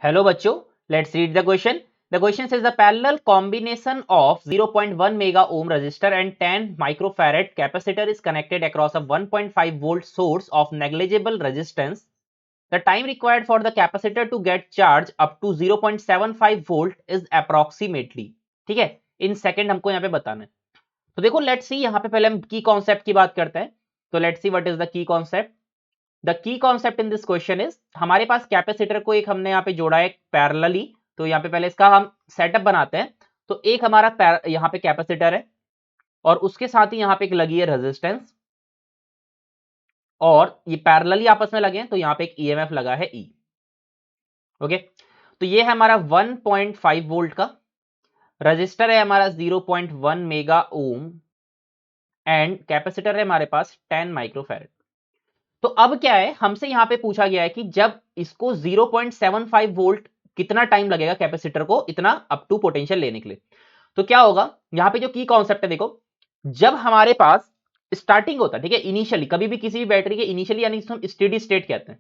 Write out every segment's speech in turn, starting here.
Hello बच्चों, let's read the question. The question says the parallel combination of 0.1 mega ohm resistor and 10 microfarad capacitor is connected across a 1.5 volt source of negligible resistance. The time required for the capacitor to get charge up to 0.75 volt is approximately. ठीक है, in second हमको यहाँ पे बताना है. तो देखो let's see, यहाँ पे पहले हम की कॉन्सेप्ट की बात करते हैं. तो let's see what is the key concept. The key concept in this question is, हमारे पास कैपेसिटर को एक हमने यहाँ पे जोड़ा है पैरेलली. तो यहाँ पे पहले इसका हम सेटअप बनाते हैं. तो एक हमारा यहाँ पे कैपेसिटर है और उसके साथ ही यहाँ पे एक लगी है रेजिस्टेंस और ये पैरेलली आपस में लगे हैं. तो यहाँ पे एक ईएमएफ लगा है ई. ओके, तो ये है हमारा 1.5 वोल्ट का रजिस्टर है, हमारा 0.1 मेगा ओम एंड कैपेसिटर है हमारे पास 10 माइक्रोफैरड. तो अब क्या है, हमसे यहां पे पूछा गया है कि जब इसको 0.75 वोल्ट कितना टाइम लगेगा कैपेसिटर को इतना अप टू पोटेंशियल लेने के लिए. तो क्या होगा, यहां पे जो की कॉन्सेप्ट है देखो, जब हमारे पास स्टार्टिंग होता है, ठीक है, इनिशियली कभी भी किसी भी बैटरी के इनिशियली यानी हम स्टेडी स्टेट कहते हैं.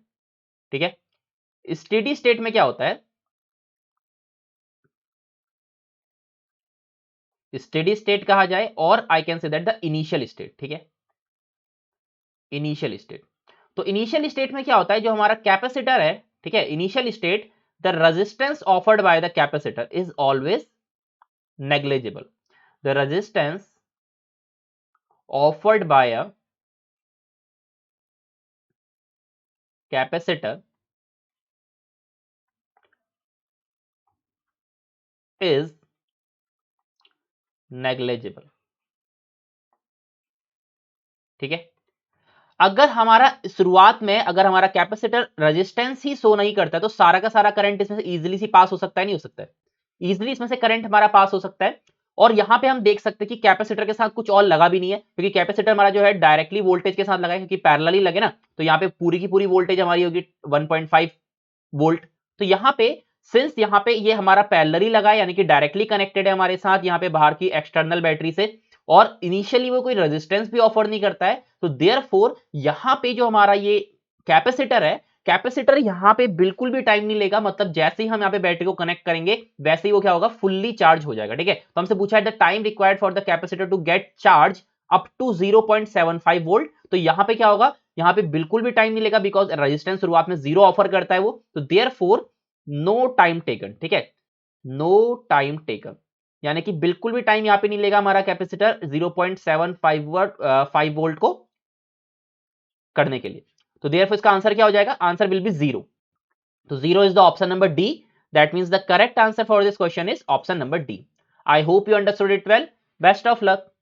ठीक है, स्टेडी स्टेट में क्या होता है, स्टेडी स्टेट कहा जाए और I can say that the initial state. ठीक है, इनिशियल स्टेट. तो इनिशियल स्टेट में क्या होता है, जो हमारा कैपेसिटर है, ठीक है, initial state the resistance offered by the capacitor is always negligible. The resistance offered by a capacitor is negligible. ठीक है, अगर हमारा शुरुआत में अगर हमारा कैपेसिटर रेजिस्टेंस ही शो नहीं करता है तो सारा का सारा करंट इसमें से इजीली सी पास हो सकता है, नहीं हो सकता है, इजीली इसमें से करंट हमारा पास हो सकता है. और यहां पे हम देख सकते हैं कि कैपेसिटर के साथ कुछ और लगा भी नहीं है, क्योंकि कैपेसिटर हमारा जो है डायरेक्टली वोल्टेज के साथ लगा है, क्योंकि पैरेलली लगे ना. तो यहाँ पे पूरी की पूरी वोल्टेज हमारी होगी 1.5 वोल्ट. तो यहाँ पे सिंस यहाँ पे ये हमारा पैरेलली लगा है यानी कि डायरेक्टली कनेक्टेड है हमारे साथ यहाँ पे बाहर की एक्सटर्नल बैटरी से, और इनिशियली वो कोई रेजिस्टेंस भी ऑफर नहीं करता है. तो देयरफॉर यहाँ पे जो हमारा ये कैपेसिटर है, कैपेसिटर यहाँ पे बिल्कुल भी टाइम नहीं लेगा. मतलब जैसे ही हम यहाँ पे बैटरी को कनेक्ट करेंगे वैसे ही वो क्या होगा, फुल्ली चार्ज हो जाएगा. ठीक है, तो हमसे पूछा है the time required for the capacitor to get charge up to 0.75 volt. तो यहाँ पे क्या होगा, यहाँ पे बिल्कुल भी टाइम नहीं लेगा बिकॉज रेजिस्टेंस शुरुआत में 0 ऑफर करता है वो. तो देयरफॉर नो टाइम टेकन. ठीक है, नो टाइम टेकन यानी कि बिल्कुल भी टाइम यहाँ पे नहीं लेगा हमारा कैपेसिटर 0.75 वोल्ट को करने के लिए. तो देयरफॉर इसका आंसर क्या हो जाएगा, आंसर विल बी 0. तो 0 is the option number D. That means the correct answer for this question is option number D. I hope you understood it well. Best of luck.